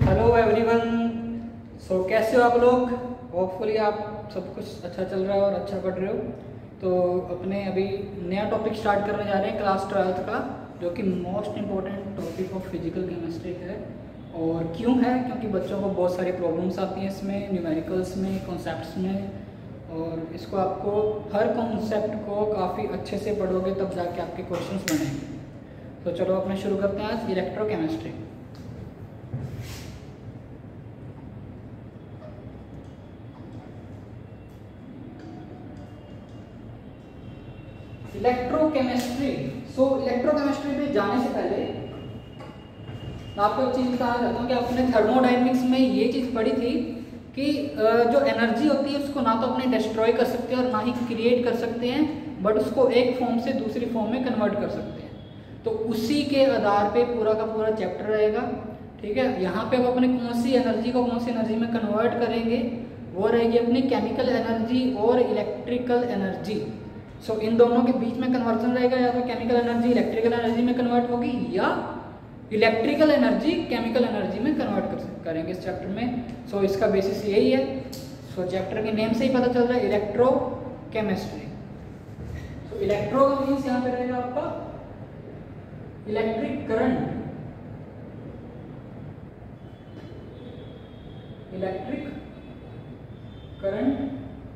Hello everyone. कैसे हो आप लोग? होपफुली आप सब कुछ अच्छा चल रहा है और अच्छा पढ़ रहे हो। तो अपने अभी नया टॉपिक स्टार्ट करने जा रहे हैं क्लास 12th का, जो कि most important topic of physical chemistry है। और क्यों है? क्योंकि बच्चों को बहुत सारी प्रॉब्लम्स आती हैं इसमें, न्यूमेरिकल्स में, कॉन्सेप्ट्स में। और इसको आपको हर कॉन्सेप्ट को काफ़ी अच्छे से पढ़ोगे तब जाके आपके क्वेश्चंस बनेंगे। तो चलो अपने शुरू करते हैं आज इलेक्ट्रोकेमिस्ट्री। इलेक्ट्रोकेमिस्ट्री। इलेक्ट्रोकेमिस्ट्री पे जाने से पहले मैं आपको एक चीज़ बताना चाहता हूँ कि आपने थर्मोडायनेमिक्स में ये चीज़ पढ़ी थी कि जो एनर्जी होती है उसको ना तो अपने डिस्ट्रॉय कर सकते हैं और ना ही क्रिएट कर सकते हैं, बट उसको एक फॉर्म से दूसरी फॉर्म में कन्वर्ट कर सकते हैं। तो उसी के आधार पे पूरा का पूरा चैप्टर रहेगा। ठीक है, यहाँ पे अब अपने कौन सी एनर्जी को कौन सी एनर्जी में कन्वर्ट करेंगे, वो रहेगी अपनी केमिकल एनर्जी और इलेक्ट्रिकल एनर्जी। इन दोनों के बीच में कन्वर्जन रहेगा, या तो केमिकल एनर्जी इलेक्ट्रिकल एनर्जी में कन्वर्ट होगी या इलेक्ट्रिकल एनर्जी केमिकल एनर्जी में कन्वर्ट करेंगे इस चैप्टर में। इसका बेसिस यही है। चैप्टर के नेम से ही पता चल रहा है, इलेक्ट्रो केमिस्ट्री। इलेक्ट्रो मीन्स यहाँ पे रहेगा आपका इलेक्ट्रिक करंट, इलेक्ट्रिक करंट,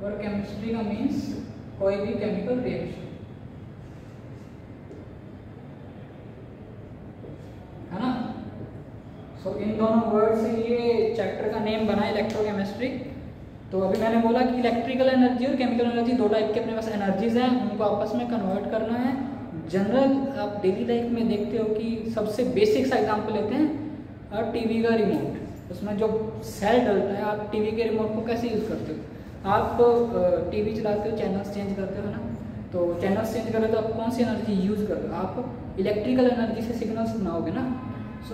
और केमिस्ट्री का मीन्स कोई भी केमिकल रिएक्शन, है ना। इन दोनों वर्ड से ये चैप्टर का नेम बना इलेक्ट्रोकेमिस्ट्री। तो अभी मैंने बोला कि इलेक्ट्रिकल एनर्जी और केमिकल एनर्जी दो टाइप के अपने पास एनर्जीज हैं, उनको आपस में कन्वर्ट करना है। जनरल आप डेली लाइफ में देखते हो कि सबसे बेसिक सा एग्जांपल लेते हैं, टीवी का रिमोट। उसमें जो सेल डलता है, आप टीवी के रिमोट को कैसे यूज़ करते हो? आप टीवी चलाते हो, चैनल्स चेंज करते हो ना। तो चैनल्स चेंज करें तो आप कौन सी एनर्जी यूज़ कर रहे हो? आप इलेक्ट्रिकल एनर्जी से सिग्नल्स बनाओगे ना।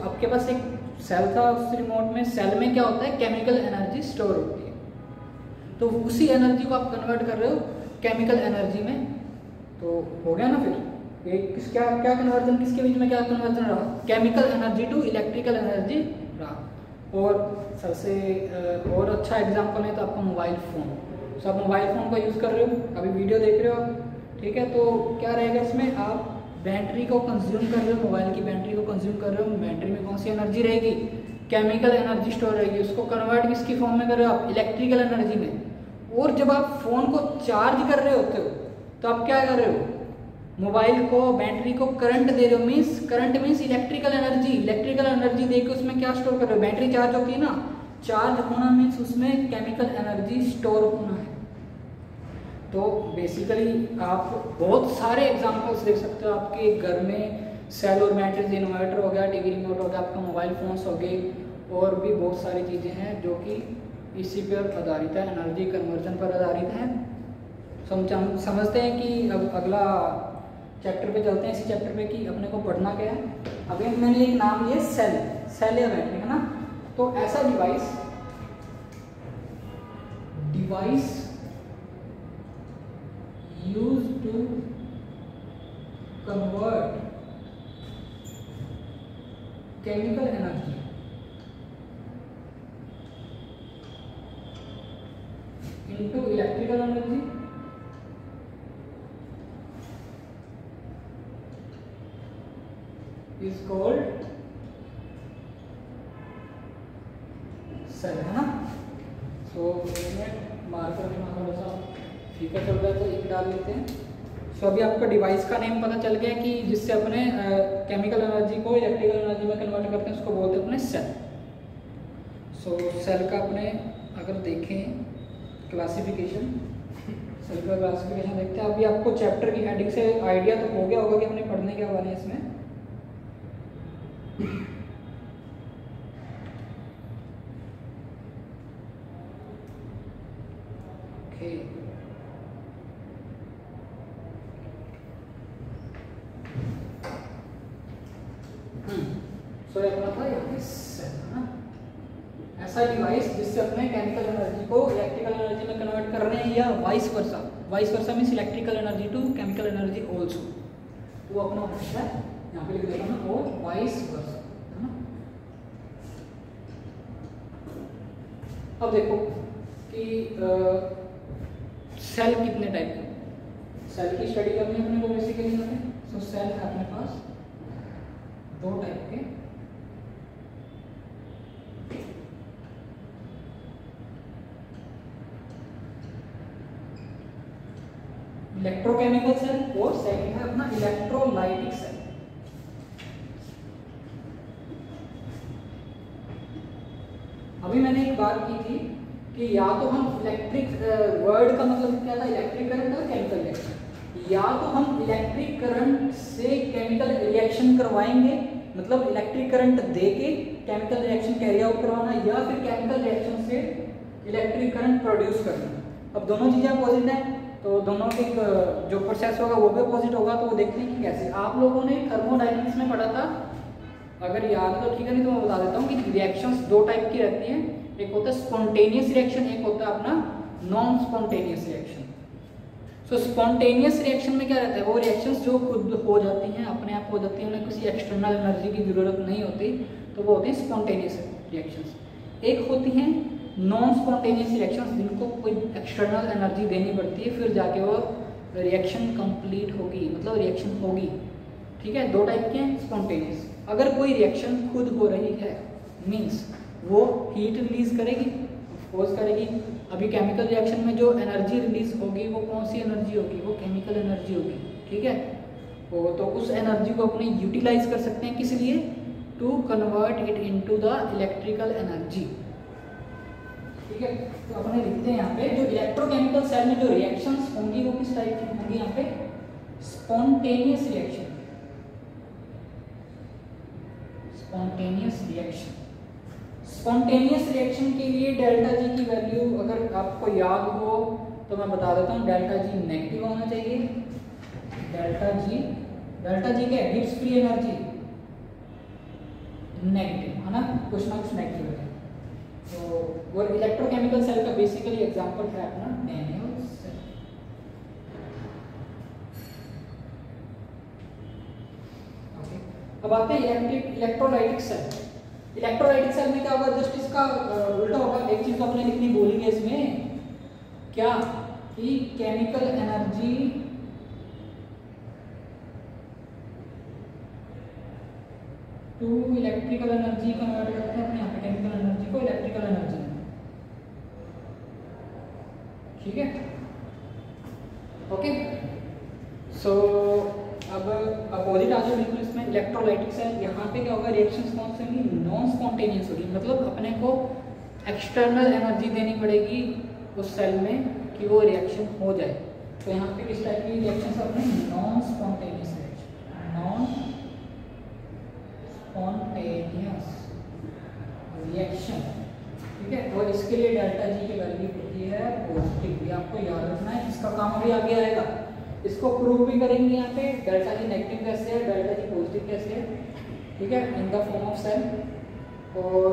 आपके पास एक सेल था, उस रिमोट में सेल में क्या होता है, केमिकल एनर्जी स्टोर होती है। तो उसी एनर्जी को आप कन्वर्ट कर रहे हो केमिकल एनर्जी में। तो हो गया ना। फिर एक क्या कन्वर्जन, किसके बीच में क्या कन्वर्जन रहा? Chemical energy to electrical energy रहा। और सबसे और अच्छा एग्जांपल है तो आपका मोबाइल फ़ोन। आप मोबाइल फ़ोन को यूज़ कर रहे हो, अभी वीडियो देख रहे हो, ठीक है। तो क्या रहेगा इसमें, आप बैटरी को कंज्यूम कर रहे हो, मोबाइल की बैटरी को कंज्यूम कर रहे हो। बैटरी में कौन सी एनर्जी रहेगी? केमिकल एनर्जी स्टोर रहेगी। उसको कन्वर्ट किसकी फॉर्म में कर रहे हो आप? इलेक्ट्रिकल एनर्जी में। और जब आप फ़ोन को चार्ज कर रहे होते हो तो आप क्या कर रहे हो? मोबाइल को, बैटरी को करंट दे रहे हो। Means current means electrical energy. Electrical energy देकर उसमें क्या स्टोर कर रहे हो? बैटरी चार्ज होती है ना, चार्ज होना मीन्स उसमें केमिकल एनर्जी स्टोर होना है। तो बेसिकली आप बहुत सारे एग्जांपल्स देख सकते हो आपके घर में। सेल और बैटरीज, इन्वर्टर हो गया, टीवी रिमोट हो गया, आपका मोबाइल फोन्स हो गए, और भी बहुत सारी चीज़ें हैं जो कि इसी पर आधारित है, एनर्जी कन्वर्जन पर आधारित है। हम समझते हैं कि अब अगला चैप्टर पे चलते हैं, इसी चैप्टर पे कि अपने को पढ़ना क्या है। अभी मैंने एक नाम लिया सेल या बैटरी, है ना। तो ऐसा device used to convert chemical energy into electrical energy is called cell, है ना। मार्कर में थोड़ा सा फीका चल रहा है तो एक डाल लेते हैं। अभी आपको डिवाइस का नेम पता चल गया कि जिससे अपने केमिकल एनर्जी को इलेक्ट्रिकल एनर्जी में कन्वर्ट करते हैं, उसको बोलते हैं अपने सेल। सेल का अपने अगर देखें क्लासिफिकेशन, सेल का क्लासिफिकेशन देखते हैं। अभी आपको चैप्टर की हेडिंग से आइडिया तो हो गया होगा कि हमने पढ़ने क्या वाले हैं इसमें। ओके, अपना था यहाँ सेल, है ना। ऐसा डिवाइस जिससे अपने केमिकल एनर्जी को इलेक्ट्रिकल एनर्जी में कन्वर्ट कर रहे हैं, या vice versa. Vice versa means electrical energy to chemical energy also. वो अपना होता है, यहाँ पे लिख देता हूँ, और वाइस वर्सा, है ना। अब देखो कि सेल कितने टाइप के, सेल की स्टडी करनी है अपने को बेसिकली यहाँ पे। सो सेल है अपने पास दो टाइप के, इलेक्ट्रोकेमिकल सेल और सेकंड है अपना इलेक्ट्रोलाइटिक सेल। अभी मैंने एक बात की थी कि या तो हम इलेक्ट्रिक वर्ड का मतलब क्या था, इलेक्ट्रिक करंट और केमिकल रिएक्शन, या तो हम इलेक्ट्रिक करंट से केमिकल रिएक्शन करवाएंगे, मतलब इलेक्ट्रिक करंट दे के केमिकल रिएक्शन कैरी आउट करवाना, या फिर केमिकल रिएक्शन से इलेक्ट्रिक करंट प्रोड्यूस करना। अब दोनों चीजें अपोजिट हैं, तो दोनों के जो प्रोसेस होगा वो भी अपोजिट होगा। तो वो देखते हैं कि कैसे। आप लोगों ने थर्मोडायनेमिक्स में पढ़ा था, अगर याद है तो ठीक है, नहीं तो मैं बता देता हूँ कि रिएक्शंस दो टाइप की रहती हैं, एक होता है स्पॉन्टेनियस रिएक्शन, एक होता है अपना non spontaneous reaction. So spontaneous reaction में क्या रहता है, वो रिएक्शंस जो खुद हो जाती हैं, अपने आप हो जाती हैं, उन्हें किसी एक्सटर्नल एनर्जी की जरूरत नहीं होती, तो वो होती है स्पॉन्टेनियस रिएक्शंस। एक होती हैं नॉन स्पॉन्टेनियस रिएक्शंस, जिनको कोई एक्सटर्नल एनर्जी देनी पड़ती है, फिर जाके वो रिएक्शन कंप्लीट होगी, मतलब रिएक्शन होगी। ठीक है, दो टाइप के हैं स्पॉन्टेनियस। अगर कोई रिएक्शन खुद हो रही है मींस वो हीट रिलीज करेगी, ऑफकोर्स करेगी। अभी केमिकल रिएक्शन में जो एनर्जी रिलीज होगी वो कौन सी एनर्जी होगी, वो केमिकल एनर्जी होगी। ठीक है, तो उस एनर्जी को अपने यूटिलाइज कर सकते हैं, किस लिए, to convert it into the electrical energy. ठीक है, तो अपने लिखते हैं यहाँ पे जो इलेक्ट्रोकेमिकल सेल में जो रिएक्शंस होंगी वो किस टाइप की होंगी, यहाँ पे spontaneous reaction. Spontaneous reaction, spontaneous reaction के लिए डेल्टा जी की वैल्यू अगर आपको याद हो तो मैं बता देता हूँ, डेल्टा जी नेगेटिव होना चाहिए। डेल्टा जी क्या है, गिब्स फ्री एनर्जी नेगेटिव है ना, कुछ ना कुछ नेगेटिव है। तो वो इलेक्ट्रोकेमिकल सेल का बेसिकली एग्जांपल है अपना डैनियल सेल। ओके, अब आते हैं इलेक्ट्रोलाइटिक सेल। इलेक्ट्रोलाइटिक सेल में क्या होगा, जस्ट इसका उल्टा होगा। एक चीज तो अपने लिखनी भूल गए इसमें, क्या कि chemical energy to electrical energy convert करते हैं अपने यहाँ पे केमिकल एनर्जी को इलेक्ट्रिकल एनर्जी में। ठीक है, ओके। सो अब अपोजिट आ जाओ बिल्कुल इसमें, इलेक्ट्रोलाइटिक सेल। यहाँ पे क्या होगा, रिएक्शंस कौन सी होंगी, नॉन स्पॉन्टेनियस होगी, मतलब अपने को एक्सटर्नल एनर्जी देनी पड़ेगी उस सेल में कि वो रिएक्शन हो जाए। तो यहाँ पे किस टाइप की रिएक्शन अपने non spontaneous reaction, non spontaneous reaction. ठीक है, और इसके लिए डेल्टा जी की वैल्यू होती है पॉजिटिव, ये आपको याद रखना है। इसका काम अभी आगे आएगा, इसको प्रूव भी करेंगे यहाँ पे, डेल्टा जी नेगेटिव कैसे है, डेल्टा जी पॉजिटिव कैसे है। ठीक है, in the form of cell. और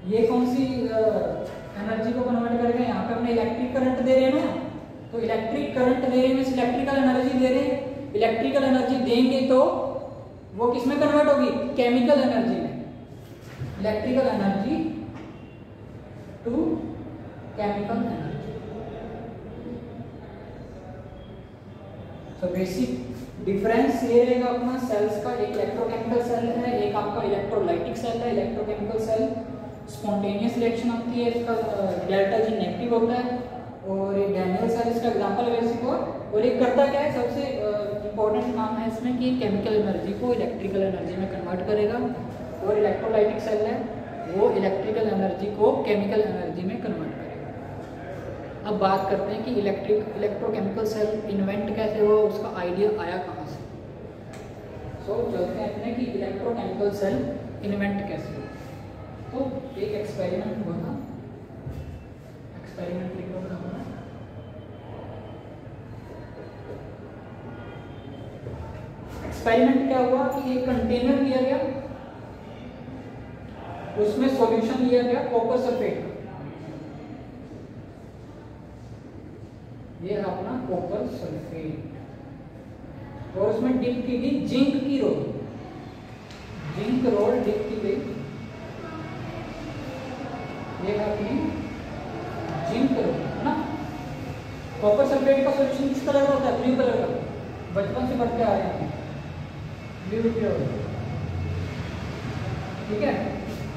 ये कौन सी एनर्जी को कन्वर्ट करेगा, यहाँ पे हमने इलेक्ट्रिक करंट दे रहे हैं ना, तो इलेक्ट्रिक करंट दे रहे हैं, इलेक्ट्रिकल एनर्जी दे रहे हैं। इलेक्ट्रिकल एनर्जी देंगे तो वो किस में कन्वर्ट होगी, केमिकल एनर्जी में। Electrical energy to chemical energy. तो बेसिक डिफरेंस ये रहेगा अपना सेल्स का, एक इलेक्ट्रोकेमिकल सेल है, एक आपका इलेक्ट्रोलाइटिक सेल है। इलेक्ट्रोकेमिकल सेल स्पॉन्टेनियस रिएक्शन होती है, इसका डेल्टा जी नेगेटिव होता है, और ये डैनियल सेल इसका एग्जांपल है बेसिक। और ये करता क्या है, सबसे इंपॉर्टेंट काम है इसमें कि केमिकल एनर्जी को इलेक्ट्रिकल एनर्जी में कन्वर्ट करेगा। और इलेक्ट्रोलाइटिक सेल है वो इलेक्ट्रिकल एनर्जी को केमिकल एनर्जी में कन्वर्ट करेगा। अब बात करते हैं कि इलेक्ट्रोकेमिकल सेल इन्वेंट कैसे हुआ, उसका आइडिया आया कहाँ से। सो चलते हैं अपने कि इलेक्ट्रोकेमिकल सेल इन्वेंट कैसे हुआ। तो एक एक्सपेरिमेंट हुआ था, एक्सपेरिमेंट लिखो बना। एक्सपेरिमेंट क्या हुआ कि एक कंटेनर लिया गया, उसमें सॉल्यूशन लिया गया कॉपर सल्फेट का, ये अपना कॉपर सल्फेट, और उसमें डिप की गई जिंक की रोल, जिंक रोल डिप की गई, ये अपनी कॉपर सल्फेट का सॉल्यूशन किस कलर का होता है? ब्लू कलर का, बचपन से पढ़ते आ रहे हैं, ब्लू प्योर। ठीक है,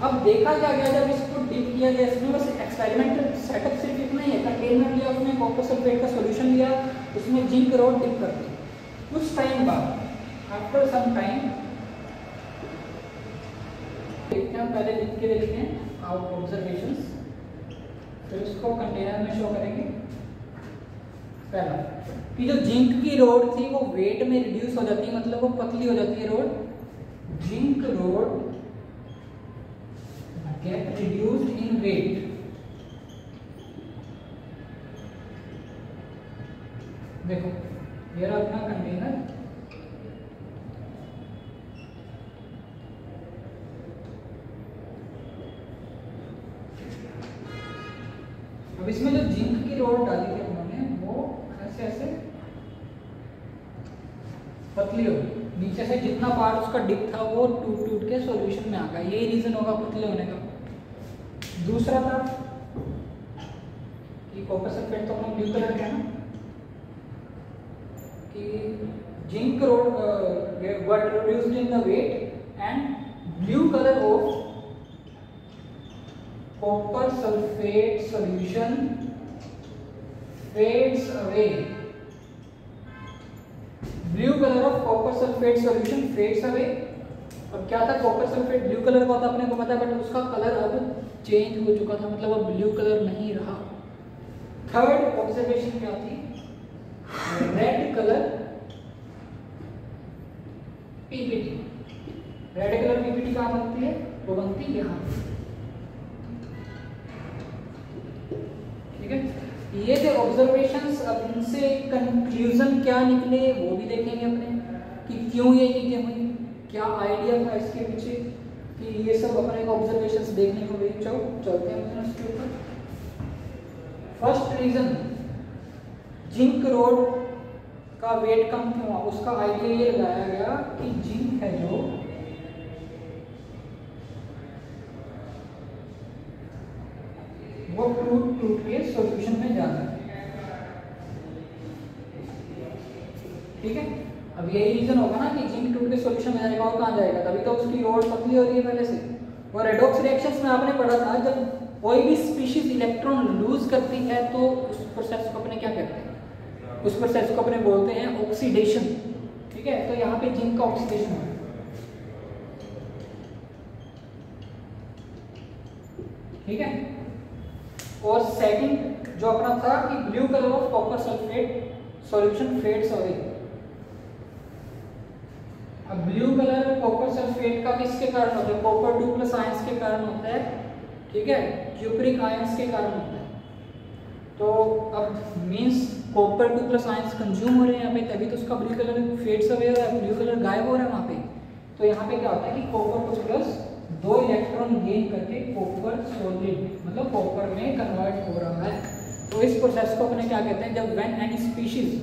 अब देखा क्या गया जब इसको डिप किया गया, इसमें बस एक्सपेरिमेंटल सेटअप सिर्फ इतना ही है, कंटेनर लिया, उसमें कॉपर सल्फेट का सॉल्यूशन लिया, उसमें जिंक रोड डिप कर दी। कुछ टाइम बाद, आफ्टर सम टाइम, देखते हैं, पहले लिख के देखते हैं आउट ऑब्जर्वेशंस, फिर उसको कंटेनर में शो करेंगे। पहला कि जो जिंक की रोड थी वो वेट में रिड्यूस हो जाती है, मतलब वो पतली हो जाती है rod. Zinc rod get reduced in weight. देखो ये रहा अपना कंटेनर, अब इसमें जो जिंक की रोड डाली थी उन्होंने वो ऐसे ऐसे पतली हो गई, नीचे से जितना पार्ट उसका डिप था वो टूट टूट के सॉल्यूशन में आ गया, यही रीजन होगा पतले होने का। दूसरा था कि कॉपर सल्फेट तो अपना ब्लू कलर का है ना, कि zinc road got reduced in the weight and blue color of copper sulfate solution fades away. Blue colour of copper sulphate solution fades away. अब क्या था, कॉपर सल्फेट ब्लू कलर का होता अपने को पता है, बट उसका कलर अब चेंज हो चुका था, मतलब अब ब्लू कलर नहीं रहा। थर्ड ऑब्जर्वेशन क्या थी, red colour PPT. Red colour PPT कहाँ बनती है? वो बनती है यहाँ। ठीक है, ये थे ऑब्जर्वेशंस। अब इनसे कंक्लूजन क्या निकले वो भी देखेंगे अपने, कि क्यों ये चीजें हुई, क्या आइडिया था इसके पीछे, कि ये सब अपने को ऑब्जर्वेशंस देखने को मिले। चलते हैं उसके ऊपर। फर्स्ट रीजन, जिंक रोड का वेट कम क्यों हुआ, उसका आइडिया ये लगाया गया कि जिंक है जो वो टूट टूट के सॉल्यूशन में जाता है। ठीक है, अब यही रीजन होगा ना कि जिंक टूट के सॉल्यूशन में जाएगा, और कहाँ जाएगा, तभी तो उसकी रोड पतली हो रही है पहले से। और रेडॉक्स रिएक्शंस में आपने पढ़ा था, जब कोई भी स्पीशीज इलेक्ट्रॉन लूज करती है तो उस प्रोसेस को अपने क्या कहते हैं, उस प्रोसेस को अपने बोलते हैं ऑक्सीडेशन। ठीक है, तो यहाँ पे जिंक का ऑक्सीडेशन है। ठीक है, और सेकंड जो अपना था कि blue colour of copper sulphate solution fades away. अब ब्लू कलर कॉपर सल्फेट का किसके कारण होता है? कॉपर 2+ आयंस के कारण होता है। ठीक है, क्यूप्रिक आयंस के कारण होता है। तो अब मींस कॉपर 2+ आयंस कंज्यूम हो रहे हैं यहाँ पे, तभी तो उसका ब्लू कलर फेड्स अवे हो रहा है, ब्लू कलर गायब हो रहा है वहाँ पे। तो यहाँ पे क्या होता है कि कॉपर कुछ प्लस 2 इलेक्ट्रॉन गेन करके कॉपर सॉलिड मतलब कॉपर में कन्वर्ट हो रहा है। तो इस प्रोसेस को अपने क्या कहते हैं, जब व्हेन एनी स्पीशीज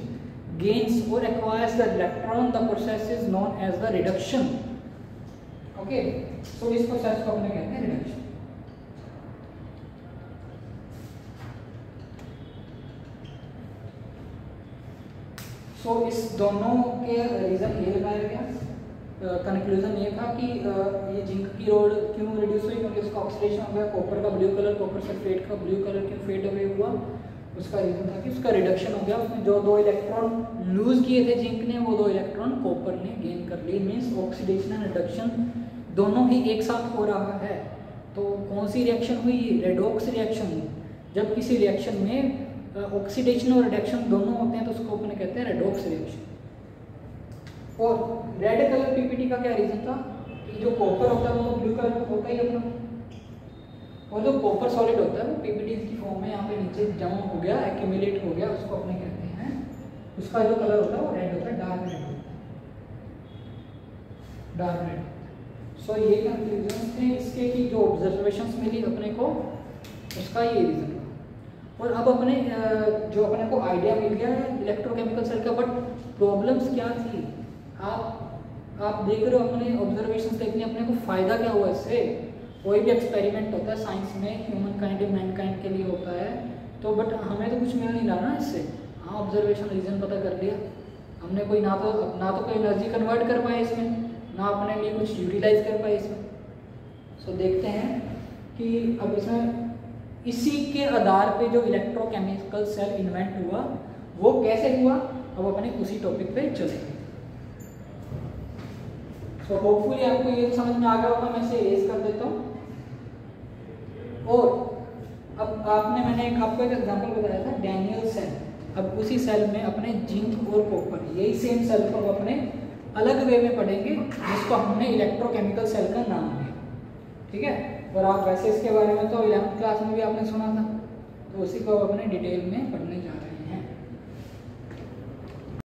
गेन्स और acquires the electron, the process is known as the reduction. Okay, so इस प्रोसेस को अपने कहते हैं रिडक्शन। सो इस दोनों के रीजन ये लगाया गया। कंक्लूजन ये था कि ये जिंक की रोड क्यों रिड्यूस हुई, क्योंकि उसका ऑक्सीडेशन हो गया। कॉपर का ब्लू कलर, कॉपर सल्फेट का ब्लू कलर क्यों फेड अवे हुआ, उसका रीजन था कि उसका रिडक्शन हो गया। उसमें जो 2 इलेक्ट्रॉन लूज किए थे जिंक ने, वो 2 इलेक्ट्रॉन कॉपर ने गेन कर लिए। मीन्स ऑक्सीडेशन एंड रिडक्शन दोनों ही एक साथ हो रहा है। तो कौन सी रिएक्शन हुई? Redox reaction. जब किसी रिएक्शन में ऑक्सीडेशन और रिडक्शन दोनों होते हैं तो उसको अपने कहते हैं रेडॉक्स रिएक्शन। और रेड कलर पीपीटी का क्या रीजन था कि जो कॉपर होता है वो ब्लू कलर का होता ही अपना, और जो कॉपर सॉलिड होता है वो पीपीटी की फॉर्म में यहाँ पे नीचे जमा हो गया, एक्यूमुलेट हो गया, उसको अपने कहते हैं, उसका जो कलर होता है वो रेड होता है, डार्क रेड होता है, डार्क रेड। सो ये कंक्लूजन थे इसके कि जो ऑब्जर्वेशंस मिली अपने को, उसका ये रीजन था। और अब अपने जो अपने को आइडिया मिल गया है इलेक्ट्रोकेमिकल सेल का, बट प्रॉब्लम्स क्या थी आप देख रहे हो, अपने ऑब्जर्वेशंस देखने अपने को फायदा क्या हुआ इससे। कोई भी एक्सपेरिमेंट होता है साइंस में, ह्यूमन काइंड मैनकाइंड के लिए होता है, तो बट हमें तो कुछ मिल नहीं रहा ना इससे। हाँ, ऑब्जर्वेशन रीजन पता कर लिया हमने। कोई ना तो कोई एनर्जी कन्वर्ट कर पाए इसमें, ना अपने लिए कुछ यूटिलाइज कर पाए इसमें। सो देखते हैं कि अब इसमें इसी के आधार पे जो इलेक्ट्रोकेमिकल सेल इन्वेंट हुआ वो कैसे हुआ, अब अपने उसी टॉपिक पे चलेंगे। सो होपफुली आपको ये समझ में आ गया होगा, मैं इसे इरेज कर देता हूँ। और अब मैंने आपको एक एग्जांपल बताया था डैनियल सेल। अब उसी सेल में अपने जिंक और कॉपर, यही सेम सेल को अपने अलग वे में पढ़ेंगे, जिसको हमने इलेक्ट्रोकेमिकल सेल का नाम दिया, ठीक है। और आप वैसे इसके बारे में तो 11th क्लास में भी आपने सुना था, तो उसी को अपने डिटेल में पढ़ने जा रहे हैं।